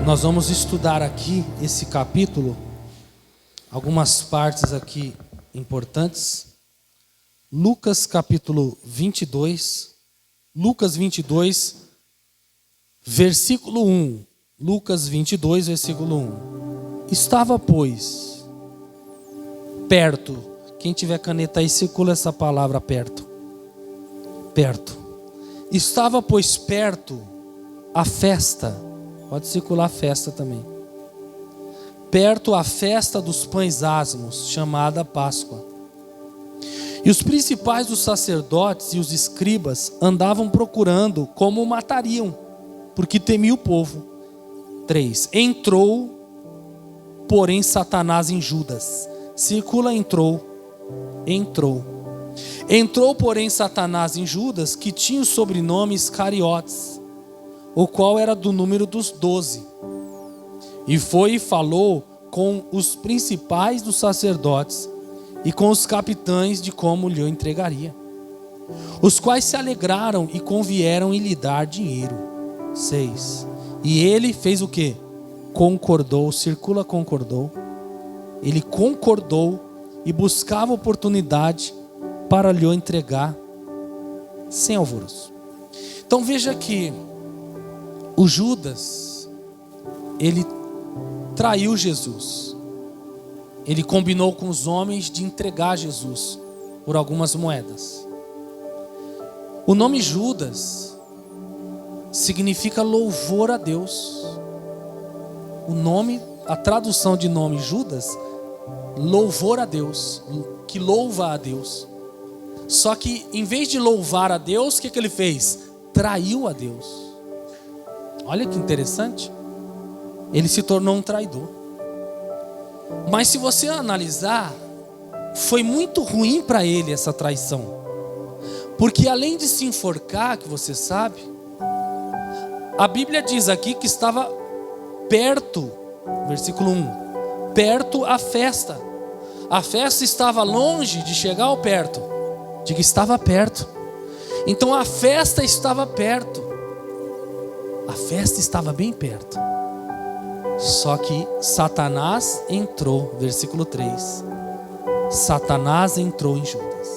Nós vamos estudar aqui esse capítulo, algumas partes aqui importantes. Lucas capítulo 22, Lucas 22, versículo 1. Lucas 22, versículo 1. Estava, pois, perto. Quem tiver caneta aí, circula essa palavra perto. Perto. Estava, pois, perto a festa. Pode circular a festa também. Perto a festa dos pães asmos, chamada Páscoa. E os principais dos sacerdotes e os escribas andavam procurando como o matariam, porque temia o povo. 3. Entrou, porém, Satanás em Judas. Circula entrou. Entrou, porém, Satanás em Judas, que tinha o sobrenome Iscariotes, o qual era do número dos 12. E foi e falou com os principais dos sacerdotes e com os capitães de como lhe entregaria, os quais se alegraram e convieram em lhe dar dinheiro. 6. E ele fez o quê? Concordou, circula concordou. Ele concordou e buscava oportunidade para lhe entregar sem alvoroço. Então veja que o Judas, ele traiu Jesus. Ele combinou com os homens de entregar Jesus por algumas moedas. O nome Judas significa louvor a Deus. A tradução de nome Judas, louvor a Deus, que louva a Deus. Só que em vez de louvar a Deus, o que ele fez? Traiu a Deus. Olha que interessante. Ele se tornou um traidor. Mas se você analisar, foi muito ruim para ele essa traição. Porque além de se enforcar, que você sabe, a Bíblia diz aqui que estava perto, versículo 1, perto a festa. A festa estava longe de chegar ou perto? Diga, estava perto. Então a festa estava perto. A festa estava bem perto. Só que Satanás entrou, versículo 3. Satanás entrou em Judas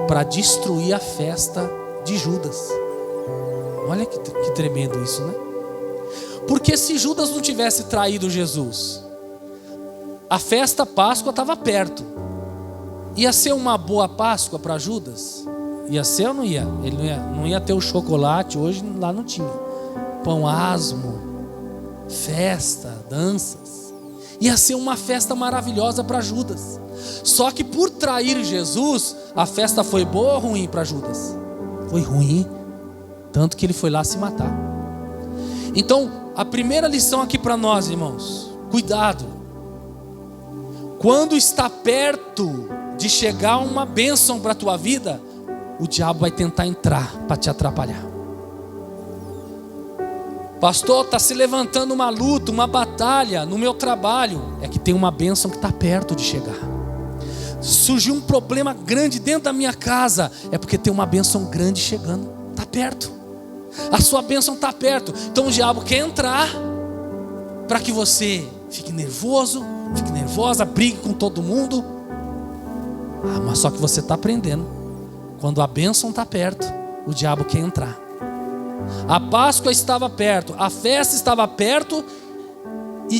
para destruir a festa de Judas. Olha que tremendo isso, né? Porque se Judas não tivesse traído Jesus, a festa Páscoa estava perto. Ia ser uma boa Páscoa para Judas? Ia ser ou não ia? Ele não ia ter o chocolate, hoje lá não tinha. Pão asmo, festa, danças. Ia ser uma festa maravilhosa para Judas. Só que por trair Jesus, a festa foi boa ou ruim para Judas? Foi ruim, tanto que ele foi lá se matar. Então, a primeira lição aqui para nós, irmãos, cuidado. Quando está perto de chegar uma bênção para a tua vida, o diabo vai tentar entrar para te atrapalhar. Pastor, está se levantando uma luta, uma batalha no meu trabalho. É que tem uma bênção que está perto de chegar. Surgiu um problema grande dentro da minha casa. É porque tem uma bênção grande chegando. Está perto. A sua bênção está perto. Então o diabo quer entrar para que você fique nervoso, fique nervosa, brigue com todo mundo. Mas só que você está aprendendo. Quando a bênção está perto, o diabo quer entrar. A Páscoa estava perto, a festa estava perto,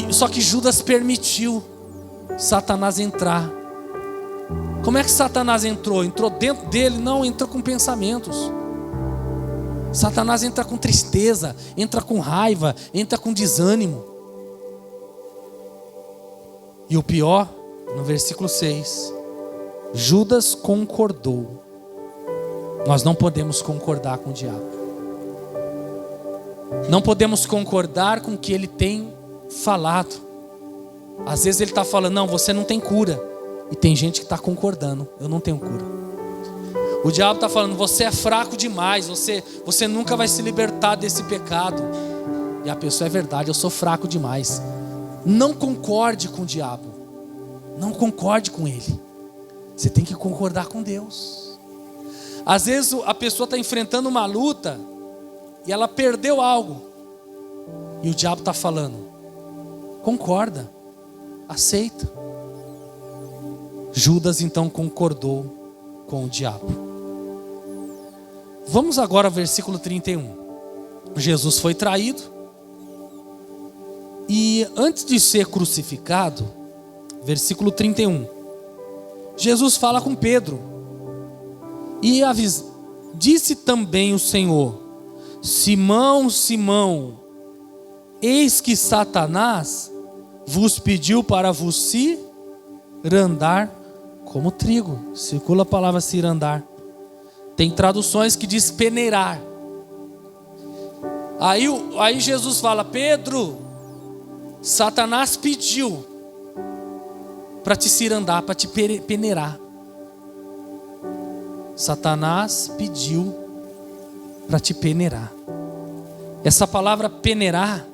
só que Judas permitiu Satanás entrar. Como é que Satanás entrou? Entrou dentro dele? Não, entrou com pensamentos. Satanás entra com tristeza, entra com raiva, entra com desânimo. E o pior, no versículo 6, Judas concordou. Nós não podemos concordar com o diabo. Não podemos concordar com o que ele tem falado. Às vezes ele está falando, não, você não tem cura. E tem gente que está concordando, eu não tenho cura. O diabo está falando, você é fraco demais, você nunca vai se libertar desse pecado. E a pessoa, é verdade, eu sou fraco demais. Não concorde com o diabo. Não concorde com ele. Você tem que concordar com Deus. Às vezes a pessoa está enfrentando uma luta e ela perdeu algo. E o diabo está falando: concorda, aceita. Judas então concordou com o diabo. Vamos agora ao versículo 31. Jesus foi traído. E antes de ser crucificado, versículo 31, Jesus fala com Pedro. E disse também o Senhor: Simão, Simão, eis que Satanás vos pediu para vos cirandar como trigo. Circula a palavra cirandar. Tem traduções que diz peneirar. Aí Jesus fala: Pedro, Satanás pediu para te cirandar, para te peneirar. Satanás pediu para te peneirar. Essa palavra peneirar,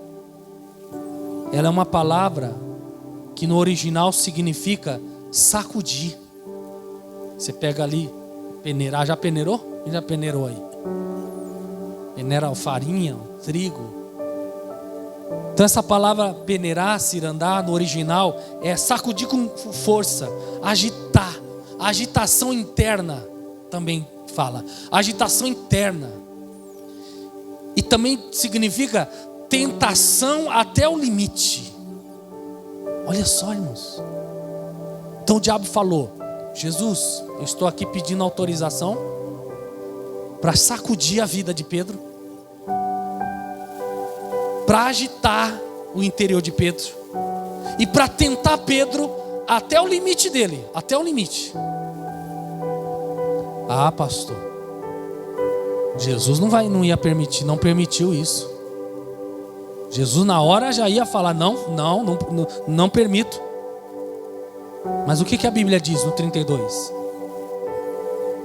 ela é uma palavra que no original significa sacudir. Você pega ali, peneirar, já peneirou? Quem já peneirou aí? Peneira a farinha, o trigo. Então essa palavra peneirar, cirandar, no original é sacudir com força, agitar, agitação interna também fala, agitação interna. E também significa tentação até o limite. Olha só, irmãos. Então o diabo falou: Jesus, eu estou aqui pedindo autorização para sacudir a vida de Pedro, para agitar o interior de Pedro e para tentar Pedro até o limite dele, até o limite. Ah, pastor, Jesus não ia permitir, não permitiu isso. Jesus na hora já ia falar: não permito. Mas o que a Bíblia diz no 32?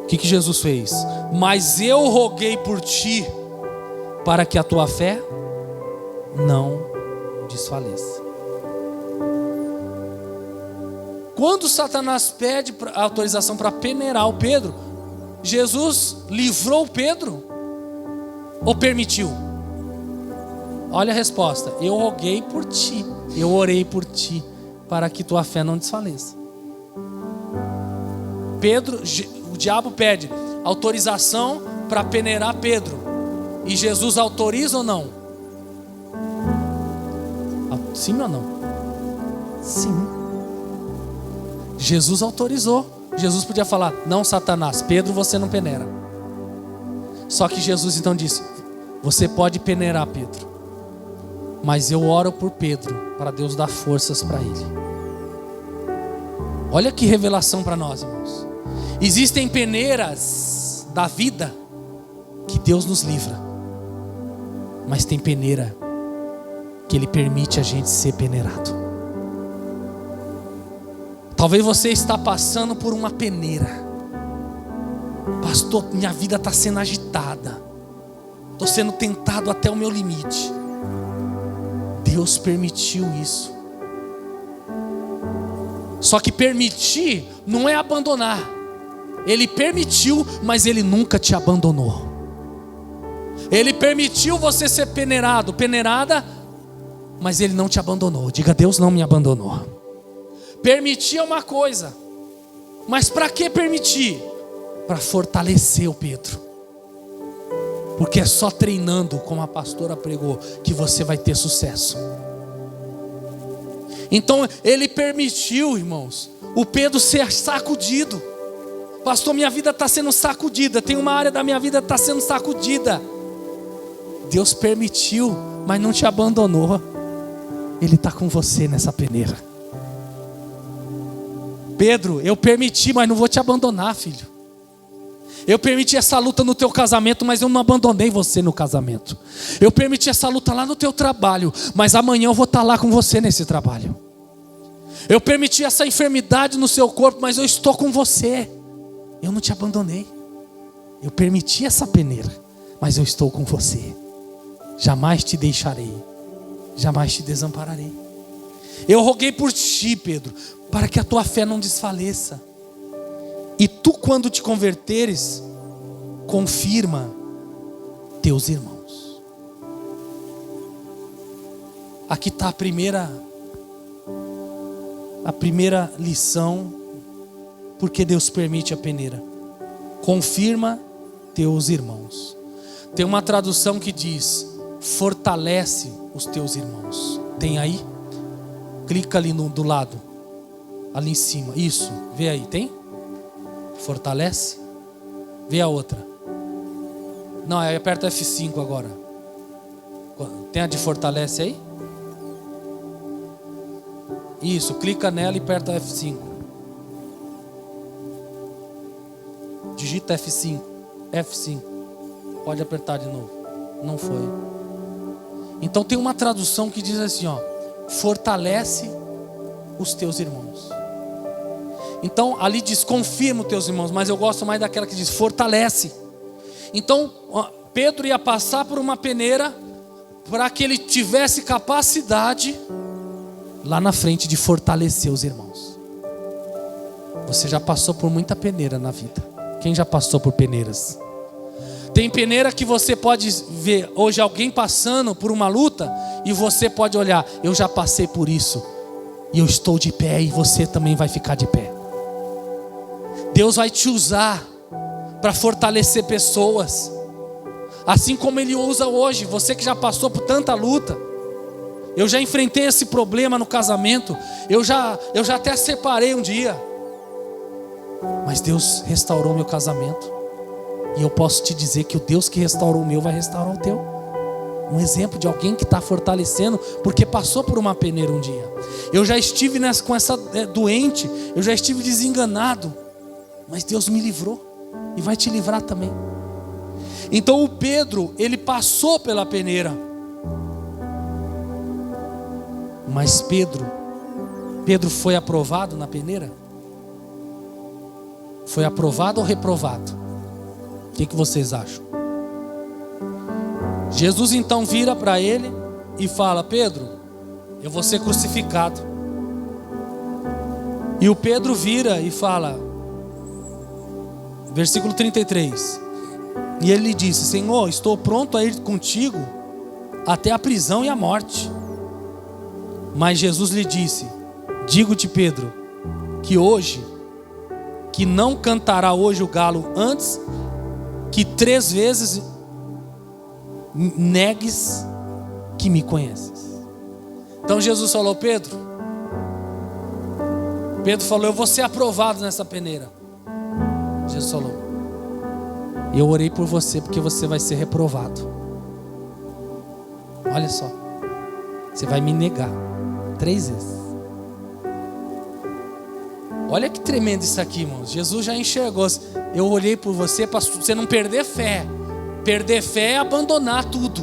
O que Jesus fez? Mas eu roguei por ti, para que a tua fé não desfaleça. Quando Satanás pede autorização para peneirar o Pedro, Jesus livrou Pedro ou permitiu? Olha a resposta: eu roguei por ti, eu orei por ti, para que tua fé não desfaleça. Pedro, o diabo pede autorização para peneirar Pedro, e Jesus autoriza ou não? Sim ou não? Sim. Jesus autorizou. Jesus podia falar: não, Satanás, Pedro você não peneira. Só que Jesus então disse: você pode peneirar Pedro, mas eu oro por Pedro, para Deus dar forças para ele. Olha que revelação para nós, irmãos. Existem peneiras da vida que Deus nos livra, mas tem peneira que Ele permite a gente ser peneirado. Talvez você está passando por uma peneira. Pastor, minha vida está sendo agitada, estou sendo tentado até o meu limite. Deus permitiu isso. Só que permitir não é abandonar. Ele permitiu, mas Ele nunca te abandonou. Ele permitiu você ser peneirado, peneirada, mas Ele não te abandonou. Diga: Deus não me abandonou. Permitir é uma coisa, mas para que permitir? Para fortalecer o Pedro. Porque é só treinando, como a pastora pregou, que você vai ter sucesso. Então Ele permitiu, irmãos, o Pedro ser sacudido. Pastor, minha vida está sendo sacudida, tem uma área da minha vida que está sendo sacudida. Deus permitiu, mas não te abandonou. Ele está com você nessa peneira. Pedro, eu permiti, mas não vou te abandonar, filho. Eu permiti essa luta no teu casamento, mas eu não abandonei você no casamento. Eu permiti essa luta lá no teu trabalho, mas amanhã eu vou estar lá com você nesse trabalho. Eu permiti essa enfermidade no seu corpo, mas eu estou com você. Eu não te abandonei. Eu permiti essa peneira, mas eu estou com você. Jamais te deixarei, jamais te desampararei. Eu roguei por ti, Pedro, para que a tua fé não desfaleça. E tu, quando te converteres, confirma teus irmãos. Aqui está a primeira lição, porque Deus permite a peneira. Confirma teus irmãos. Tem uma tradução que diz: fortalece os teus irmãos. Tem aí? Clica ali do lado, ali em cima. Isso, vê aí, tem? Fortalece. Vê a outra. Não, aí aperta F5 agora. Tem a de fortalece aí? Isso, clica nela e aperta F5. Digita F5. F5. Pode apertar de novo. Não foi. Então tem uma tradução que diz assim, ó: fortalece os teus irmãos. Então ali diz confirma os teus irmãos, mas eu gosto mais daquela que diz fortalece. Então Pedro ia passar por uma peneira para que ele tivesse capacidade lá na frente de fortalecer os irmãos. Você já passou por muita peneira na vida. Quem já passou por peneiras? Tem peneira que você pode ver hoje alguém passando por uma luta e você pode olhar: eu já passei por isso e eu estou de pé, e você também vai ficar de pé. Deus vai te usar para fortalecer pessoas, assim como Ele usa hoje. Você que já passou por tanta luta. Eu já enfrentei esse problema no casamento. Eu já até separei um dia. Mas Deus restaurou meu casamento. E eu posso te dizer que o Deus que restaurou o meu vai restaurar o teu. Um exemplo de alguém que está fortalecendo porque passou por uma peneira um dia. Eu já estive com essa doente. Eu já estive desenganado. Mas Deus me livrou. E vai te livrar também. Então o Pedro, ele passou pela peneira. Mas Pedro foi aprovado na peneira? Foi aprovado ou reprovado? O que vocês acham? Jesus então vira para ele e fala: Pedro, eu vou ser crucificado. E o Pedro vira e fala, versículo 33, e ele lhe disse: Senhor, estou pronto a ir contigo até a prisão e a morte. Mas Jesus lhe disse: digo-te, Pedro, que não cantará hoje o galo antes que 3 vezes negues que me conheces. Então Jesus falou: Pedro falou: eu vou ser aprovado nessa peneira. Jesus falou: eu orei por você porque você vai ser reprovado. Olha só, você vai me negar 3 vezes. Olha que tremendo isso aqui, irmãos. Jesus já enxergou. Eu olhei por você para você não perder fé. Perder fé é abandonar tudo.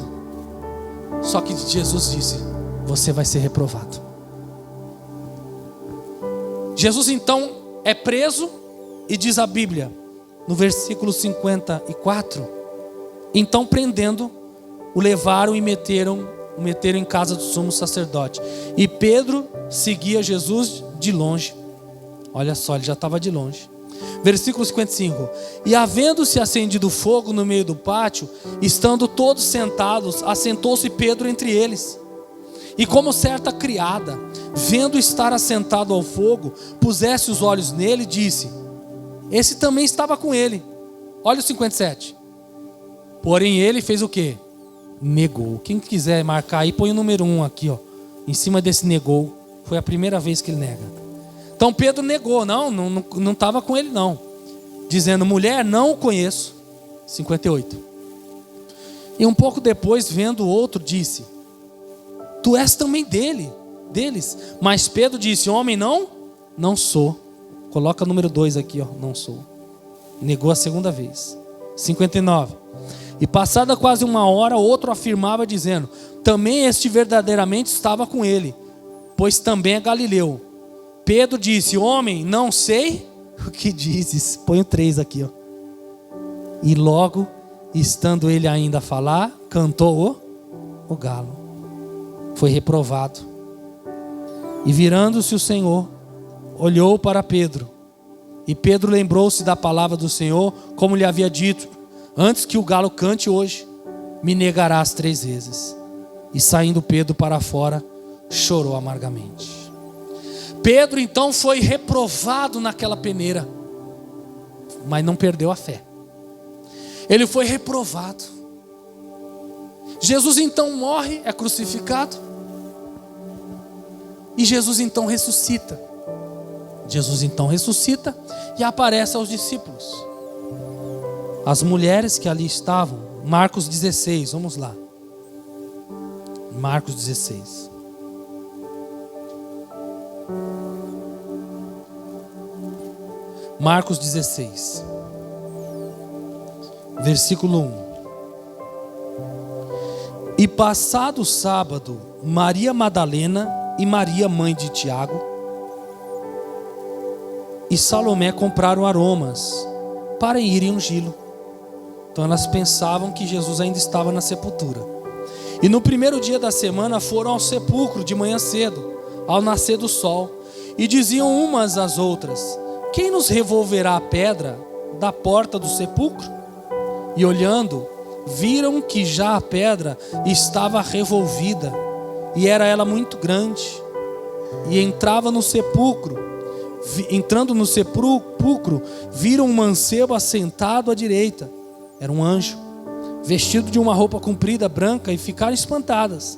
Só que Jesus disse: você vai ser reprovado. Jesus então é preso e diz a Bíblia, no versículo 54, então prendendo, o levaram e meteram em casa do sumo sacerdote. E Pedro seguia Jesus de longe. Olha só, ele já estava de longe. Versículo 55. E havendo-se acendido fogo no meio do pátio, estando todos sentados, assentou-se Pedro entre eles. E como certa criada, vendo estar assentado ao fogo, pusesse os olhos nele, disse: esse também estava com ele. Olha o 57. Porém ele fez o quê? Negou. Quem quiser marcar aí, põe o número 1 aqui, ó, em cima desse negou. Foi a primeira vez que ele nega. Então Pedro negou, não estava com ele não, dizendo: mulher, não o conheço. 58. E um pouco depois, vendo o outro, disse: tu és também deles. Mas Pedro disse: homem, não sou. Coloca o número 2 aqui, ó, não sou. Negou a segunda vez. 59. E passada quase 1 hora, outro afirmava, dizendo: também este verdadeiramente estava com ele, pois também é galileu. Pedro disse: homem, não sei o que dizes. Põe o 3 aqui, ó. E logo, estando ele ainda a falar, cantou o galo. Foi reprovado. E virando-se o Senhor, olhou para Pedro. E Pedro lembrou-se da palavra do Senhor, como lhe havia dito: antes que o galo cante hoje, me negarás 3 vezes. E saindo Pedro para fora, chorou amargamente. Pedro então foi reprovado naquela peneira, mas não perdeu a fé. Ele foi reprovado. Jesus então morre, é crucificado. E Jesus então ressuscita. Jesus então ressuscita e aparece aos discípulos. As mulheres que ali estavam, Marcos 16, vamos lá. Marcos 16. Marcos 16, versículo 1. E passado o sábado, Maria Madalena e Maria, mãe de Tiago, e Salomé compraram aromas para irem ungí-lo. Então elas pensavam que Jesus ainda estava na sepultura. E no primeiro dia da semana foram ao sepulcro de manhã cedo, ao nascer do sol, e diziam umas às outras: quem nos revolverá a pedra da porta do sepulcro? E olhando, viram que já a pedra estava revolvida, e era ela muito grande. E entrando no sepulcro, viram um mancebo assentado à direita. Era um anjo, vestido de uma roupa comprida branca, e ficaram espantadas.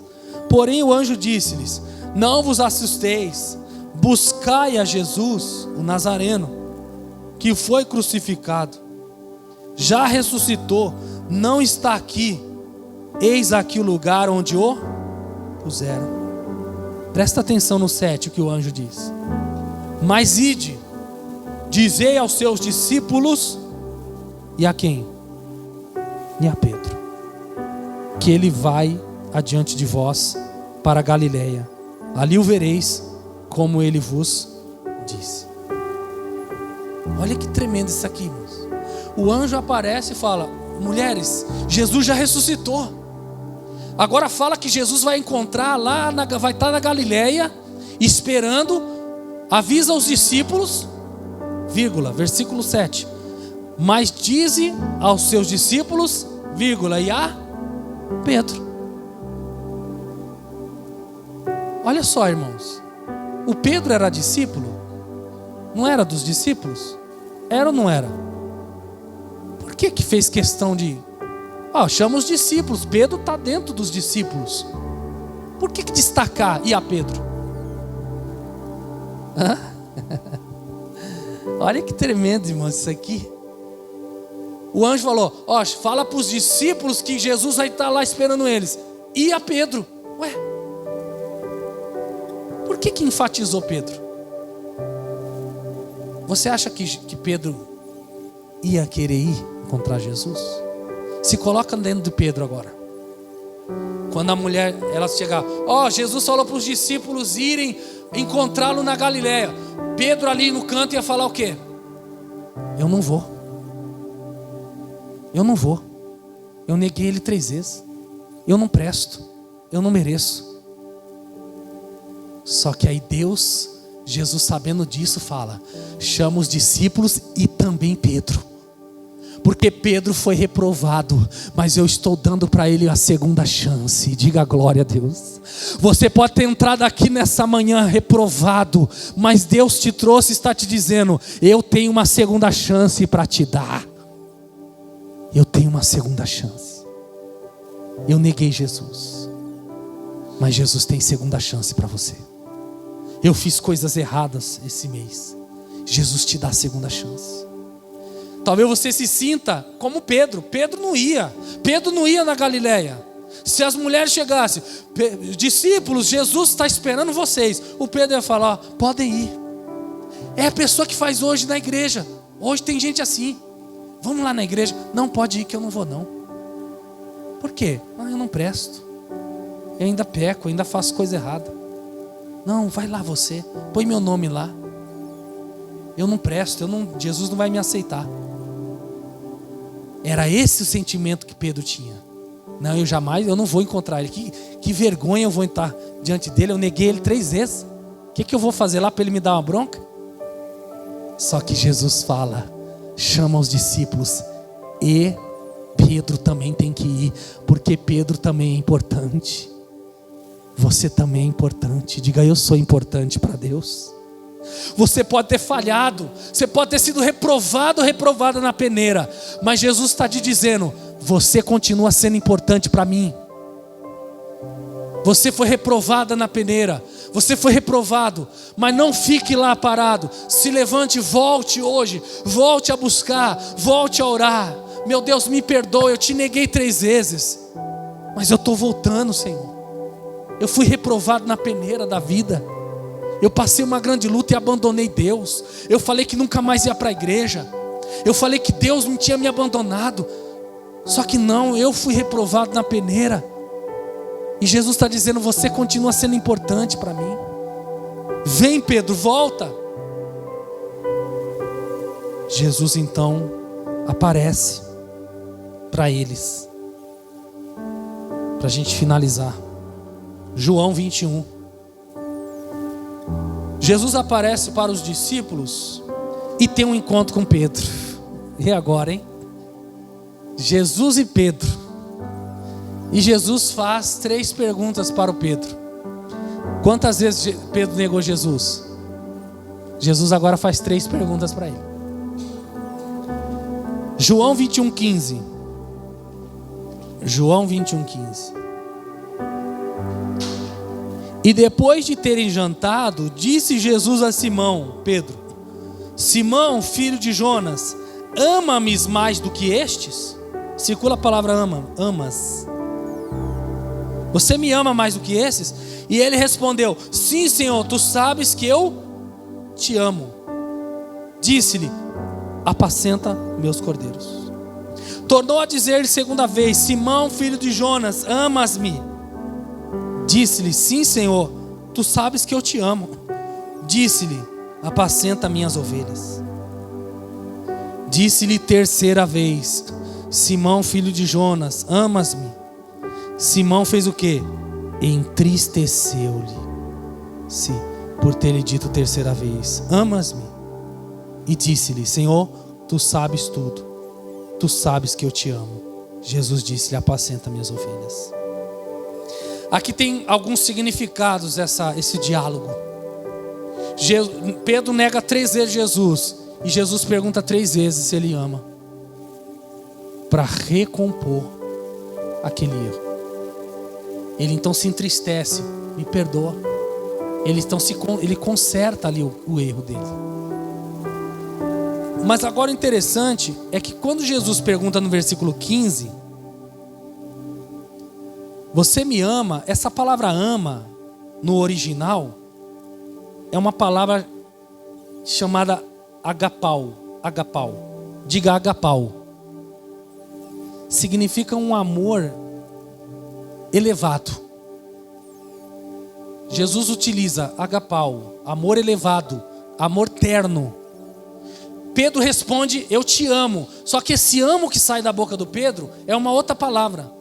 Porém o anjo disse-lhes: não vos assusteis, buscai a Jesus, o Nazareno, que foi crucificado. Já ressuscitou, não está aqui. Eis aqui o lugar onde o puseram. Presta atenção no 7, o que o anjo diz. Mas ide, dizei aos seus discípulos, e a quem? E a Pedro, que ele vai adiante de vós para a Galileia. Ali o vereis, como ele vos disse. Olha que tremendo isso aqui, irmãos. O anjo aparece e fala: mulheres, Jesus já ressuscitou. Agora fala que Jesus vai encontrar lá, vai estar na Galileia, esperando. Avisa aos discípulos, vírgula, versículo 7. Mas dize aos seus discípulos, vírgula, e a Pedro. Olha só, irmãos. O Pedro era discípulo? Não era dos discípulos? Era ou não era? Por que fez questão de... chama os discípulos, Pedro está dentro dos discípulos. Por que destacar e a Pedro? Olha que tremendo, irmãos, isso aqui. O anjo falou: fala para os discípulos que Jesus vai estar lá esperando eles. E a Pedro? Ué, por que enfatizou Pedro? Você acha que Pedro ia querer ir encontrar Jesus? Se coloca dentro de Pedro agora. Quando a mulher, ela chegar, Jesus falou para os discípulos irem encontrá-lo na Galileia. Pedro ali no canto ia falar o quê? Eu não vou. Eu não vou. Eu neguei ele 3 vezes. Eu não presto. Eu não mereço. Só que aí Deus, Jesus sabendo disso, fala: chama os discípulos e também Pedro. Porque Pedro foi reprovado, mas eu estou dando para ele a segunda chance. Diga glória a Deus. Você pode ter entrado aqui nessa manhã reprovado, mas Deus te trouxe e está te dizendo: eu tenho uma segunda chance para te dar. Eu tenho uma segunda chance. Eu neguei Jesus, mas Jesus tem segunda chance para você. Eu fiz coisas erradas esse mês, Jesus te dá a segunda chance. Talvez você se sinta como Pedro. Pedro não ia na Galileia. Se as mulheres chegassem: discípulos, Jesus está esperando vocês, o Pedro ia falar: podem ir. É a pessoa que faz hoje na igreja. Hoje tem gente assim: vamos lá na igreja. Não, pode ir que eu não vou não. Por quê? Eu não presto. Eu ainda peco, eu ainda faço coisa errada. Não, vai lá você, põe meu nome lá. Eu não presto, Jesus não vai me aceitar. Era esse o sentimento que Pedro tinha. Não, eu não vou encontrar ele. Que vergonha eu vou estar diante dele. Eu neguei ele 3 vezes. O que eu vou fazer lá para ele me dar uma bronca? Só que Jesus fala: chama os discípulos. E Pedro também tem que ir, porque Pedro também é importante. você também é importante. Diga: eu sou importante para Deus. Você pode ter falhado, você pode ter sido reprovado ou reprovada na peneira, mas Jesus está te dizendo: você continua sendo importante para mim. Você foi reprovada na peneira, você foi reprovado, mas não fique lá parado. Se levante, volte hoje, volte a buscar, volte a orar. Meu Deus, me perdoe, eu te neguei 3 vezes, mas eu estou voltando, Senhor. Eu fui reprovado na peneira da vida. Eu passei uma grande luta e abandonei Deus. Eu falei que nunca mais ia para a igreja. Eu falei que Deus me tinha me abandonado. Só que não, eu fui reprovado na peneira. E Jesus está dizendo: você continua sendo importante para mim. Vem, Pedro, volta. Jesus então aparece para eles. Para a gente finalizar. João 21. Jesus aparece para os discípulos e tem um encontro com Pedro. E agora, hein? Jesus e Pedro. E Jesus faz 3 perguntas para o Pedro. Quantas vezes Pedro negou Jesus? Jesus agora faz 3 perguntas para ele. João 21:15. João 21:15. E depois de terem jantado, disse Jesus a Simão, Pedro: Simão, filho de Jonas, ama-me mais do que estes? Circula a palavra amas. Você me ama mais do que esses? E ele respondeu: sim, Senhor, tu sabes que eu te amo. Disse-lhe: apacenta meus cordeiros. Tornou a dizer-lhe 2ª vez: Simão, filho de Jonas, amas-me? Disse-lhe: sim, Senhor, tu sabes que eu te amo. Disse-lhe: apacenta minhas ovelhas. Disse-lhe 3ª vez: Simão, filho de Jonas, amas-me? Simão fez o quê? Entristeceu-lhe-se por ter lhe dito 3ª vez: amas-me? E disse-lhe: Senhor, tu sabes tudo, tu sabes que eu te amo. Jesus disse-lhe: apacenta minhas ovelhas. Aqui tem alguns significados esse diálogo. Pedro nega 3 vezes Jesus, e Jesus pergunta 3 vezes se ele ama, para recompor aquele erro. Ele então se entristece: me perdoa. Ele conserta ali o erro dele. Mas agora o interessante é que quando Jesus pergunta no versículo 15: você me ama? Essa palavra ama, no original, é uma palavra chamada agapau. Diga agapau. Significa um amor elevado. Jesus utiliza agapau, amor elevado, amor terno. Pedro responde: eu te amo. Só que esse amo que sai da boca do Pedro é uma outra palavra.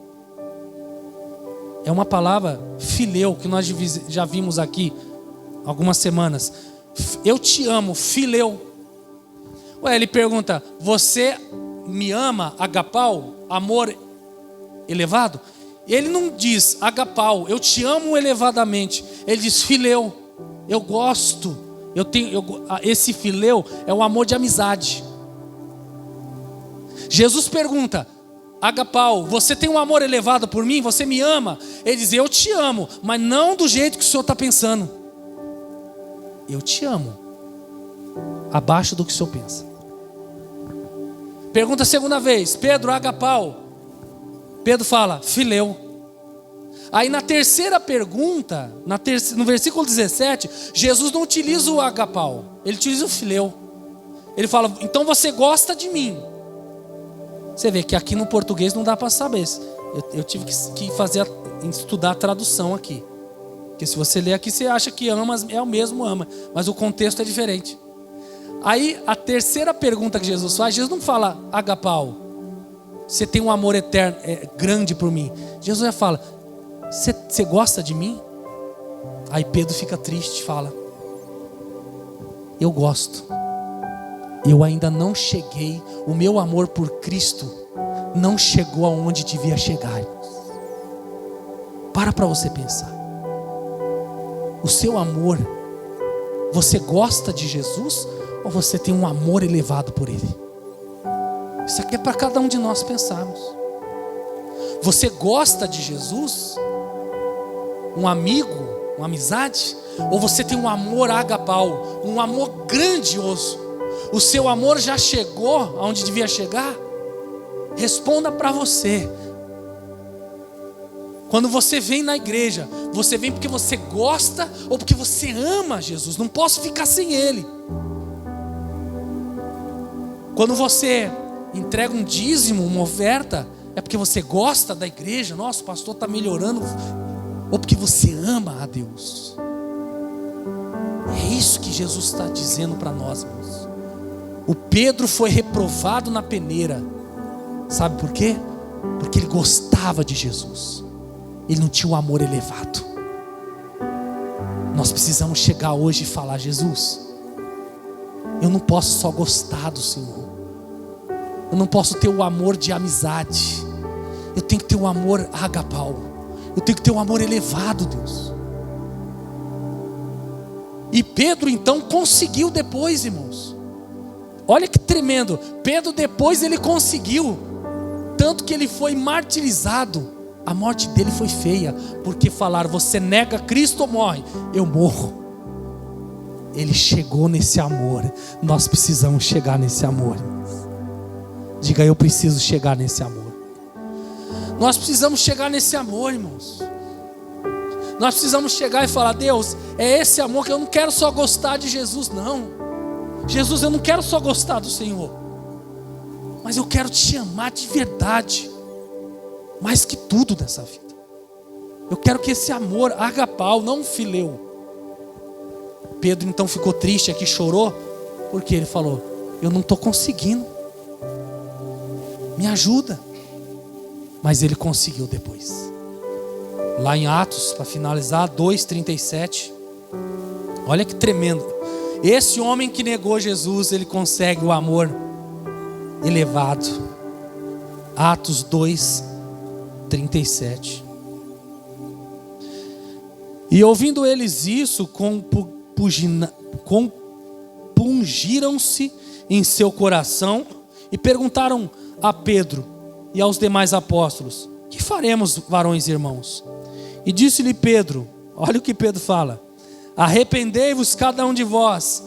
É uma palavra fileu, que nós já vimos aqui algumas semanas. Eu te amo, fileu. Ele pergunta: você me ama, agapau, amor elevado? Ele não diz agapau, eu te amo elevadamente. Ele diz fileu, eu gosto. Esse fileu é o amor de amizade. Jesus pergunta: agapau, você tem um amor elevado por mim? Você me ama? Ele diz: eu te amo, mas não do jeito que o senhor está pensando. Eu te amo abaixo do que o senhor pensa. Pergunta a 2ª vez: Pedro, agapau? Pedro fala: fileu. Aí na 3ª pergunta, no versículo 17, Jesus não utiliza o agapau, ele utiliza o fileu. Ele fala: então você gosta de mim. Você vê que aqui no português não dá para saber. Eu tive que estudar a tradução aqui. Porque se você ler aqui, você acha que ama é o mesmo ama, mas o contexto é diferente. Aí a 3ª pergunta que Jesus faz, Jesus não fala agapau, você tem um amor eterno, grande por mim. Jesus já fala: você gosta de mim? Aí Pedro fica triste, fala: eu gosto. Eu ainda não cheguei, o meu amor por Cristo não chegou aonde devia chegar. Para você pensar. O seu amor, você gosta de Jesus ou você tem um amor elevado por Ele? Isso aqui é para cada um de nós pensarmos. Você gosta de Jesus? Um amigo, uma amizade? Ou você tem um amor agapau, um amor grandioso? O seu amor já chegou aonde devia chegar? Responda para você. Quando você vem na igreja, você vem porque você gosta ou porque você ama Jesus? Não posso ficar sem Ele. Quando você entrega um dízimo, uma oferta, é porque você gosta da igreja? Nossa, o pastor está melhorando. Ou porque você ama a Deus? É isso que Jesus está dizendo para nós, irmãos. O Pedro foi reprovado na peneira. Sabe por quê? Porque ele gostava de Jesus. Ele não tinha um amor elevado. Nós precisamos chegar hoje e falar: Jesus, eu não posso só gostar do Senhor. Eu não posso ter o amor de amizade. Eu tenho que ter o amor agapau. Eu tenho que ter um amor elevado, Deus. E Pedro então conseguiu depois, irmãos. Olha que tremendo. Pedro depois ele conseguiu. Tanto que ele foi martirizado. A morte dele foi feia. Porque falaram: você nega Cristo ou morre? Eu morro. Ele chegou nesse amor. Nós precisamos chegar nesse amor, irmãos. Diga: eu preciso chegar nesse amor. Nós precisamos chegar nesse amor, irmãos. Nós precisamos chegar e falar: Deus, é esse amor que eu não quero só gostar de Jesus, não. Jesus, eu não quero só gostar do Senhor, mas eu quero te amar de verdade, mais que tudo dessa vida. Eu quero que esse amor agapau, não fileu. Pedro então ficou triste aqui, chorou, porque ele falou: eu não estou conseguindo, me ajuda. Mas ele conseguiu depois. Lá em Atos, para finalizar, 2:37. Olha que tremendo. Esse homem que negou Jesus, ele consegue o amor elevado. Atos 2:37. E ouvindo eles isso, compungiram-se em seu coração e perguntaram a Pedro e aos demais apóstolos: que faremos, varões e irmãos? E disse-lhe Pedro, olha o que Pedro fala: arrependei-vos cada um de vós,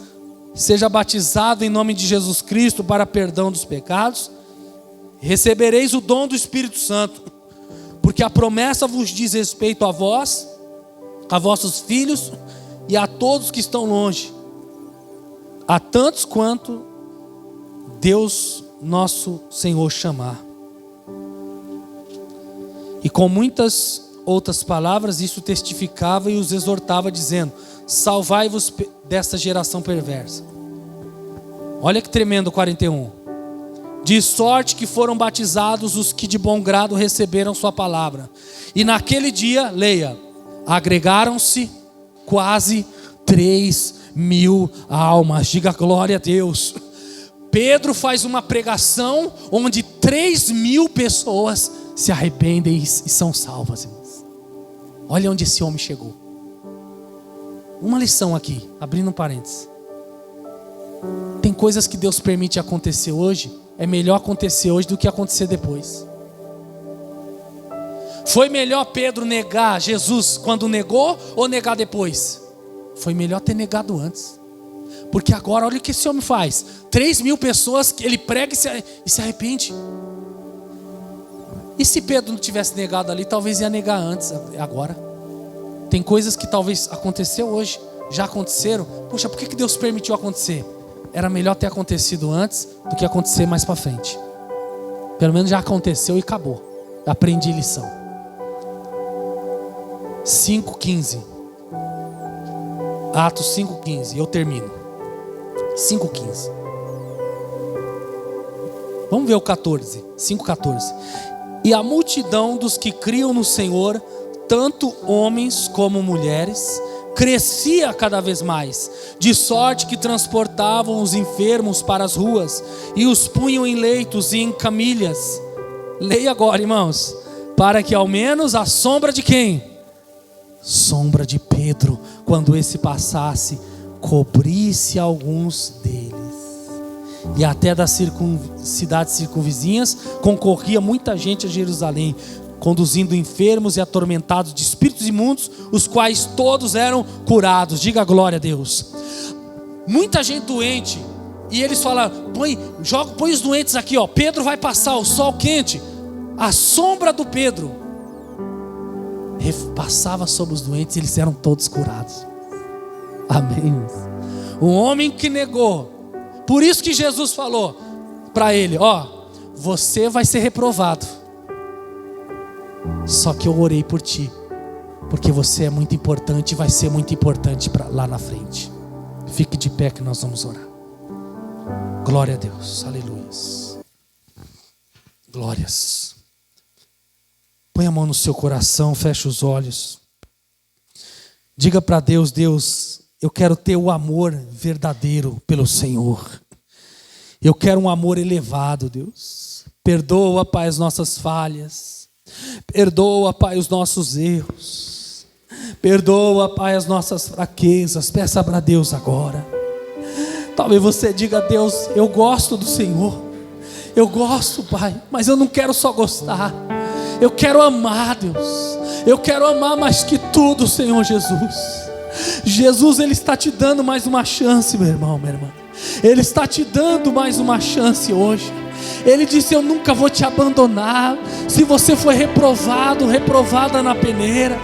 seja batizado em nome de Jesus Cristo para perdão dos pecados, recebereis o dom do Espírito Santo, porque a promessa vos diz respeito a vós, a vossos filhos e a todos que estão longe, a tantos quanto Deus nosso Senhor chamar. E com muitas outras palavras isso testificava e os exortava, dizendo: salvai-vos desta geração perversa. Olha que tremendo, 41. De sorte que foram batizados os que de bom grado receberam sua palavra. E naquele dia, leia, agregaram-se quase 3.000 almas. Diga glória a Deus. Pedro faz uma pregação onde 3.000 pessoas se arrependem e são salvas, irmãos. Olha onde esse homem chegou. Uma lição aqui, abrindo um parênteses. Tem coisas que Deus permite acontecer hoje, é melhor acontecer hoje do que acontecer depois. Foi melhor Pedro negar Jesus quando negou ou negar depois? Foi melhor ter negado antes. Porque agora olha o que esse homem faz. 3.000 pessoas, ele prega e se arrepende. E se Pedro não tivesse negado ali, talvez ia negar antes, agora. Tem coisas que talvez aconteceu hoje, já aconteceram. Poxa, por que Deus permitiu acontecer? Era melhor ter acontecido antes do que acontecer mais para frente. Pelo menos já aconteceu e acabou. Aprendi lição. 5:15. Atos 5:15. Eu termino. 5:15. Vamos ver o 14. 5:14. E a multidão dos que criam no Senhor, tanto homens como mulheres, crescia cada vez mais, de sorte que transportavam os enfermos para as ruas e os punham em leitos e em camilhas. Leia agora, irmãos. Para que ao menos a sombra de quem? Sombra de Pedro Pedro, quando esse passasse, cobrisse alguns deles. E até das cidades circunvizinhas concorria muita gente a Jerusalém, conduzindo enfermos e atormentados de espíritos imundos, os quais todos eram curados. Diga glória a Deus. Muita gente doente, e eles falam: põe os doentes aqui, ó. Pedro vai passar, o sol quente, a sombra do Pedro passava sobre os doentes, e eles eram todos curados. Amém. Um homem que negou, por isso que Jesus falou para ele: ó, você vai ser reprovado, só que eu orei por ti, porque você é muito importante e vai ser muito importante lá na frente. Fique de pé que nós vamos orar. Glória a Deus, aleluia. Glórias. Põe a mão no seu coração, feche os olhos. Diga para Deus: Deus, eu quero ter o amor verdadeiro pelo Senhor. Eu quero um amor elevado, Deus. Perdoa, Pai, as nossas falhas. Perdoa, Pai, os nossos erros. Perdoa, Pai, as nossas fraquezas. Peça para Deus agora. Talvez você diga: Deus, eu gosto do Senhor. Eu gosto, Pai, mas eu não quero só gostar. Eu quero amar, Deus. Eu quero amar mais que tudo, Senhor Jesus. Jesus, Ele está te dando mais uma chance, meu irmão, minha irmã. Ele está te dando mais uma chance hoje. Ele disse: eu nunca vou te abandonar. Se você foi reprovado, reprovada na peneira,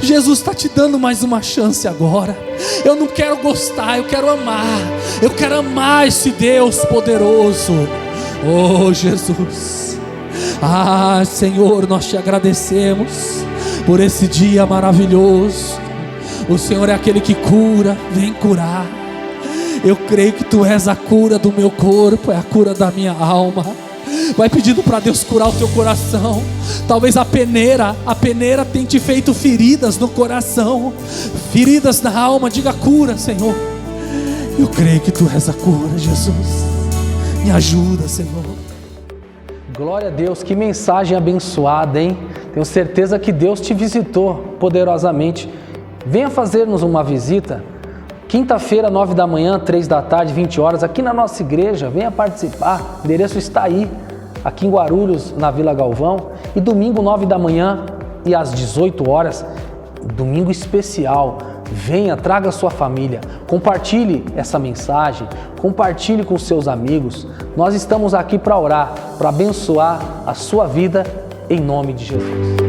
Jesus está te dando mais uma chance agora. Eu não quero gostar, eu quero amar. Eu quero amar esse Deus poderoso. Oh Jesus. Ah, Senhor, nós te agradecemos por esse dia maravilhoso. O Senhor é aquele que cura, vem curar. Eu creio que Tu és a cura do meu corpo, é a cura da minha alma. Vai pedindo para Deus curar o teu coração. Talvez a peneira tem te feito feridas no coração, feridas na alma. Diga: cura, Senhor. Eu creio que Tu és a cura, Jesus. Me ajuda, Senhor. Glória a Deus, que mensagem abençoada, hein? Tenho certeza que Deus te visitou poderosamente. Venha fazer-nos uma visita. Quinta-feira, 9 da manhã, 3 da tarde, 20 horas, aqui na nossa igreja. Venha participar. O endereço está aí, aqui em Guarulhos, na Vila Galvão. E domingo, 9 da manhã e às 18 horas, domingo especial. Venha, traga a sua família. Compartilhe essa mensagem. Compartilhe com seus amigos. Nós estamos aqui para orar, para abençoar a sua vida, em nome de Jesus.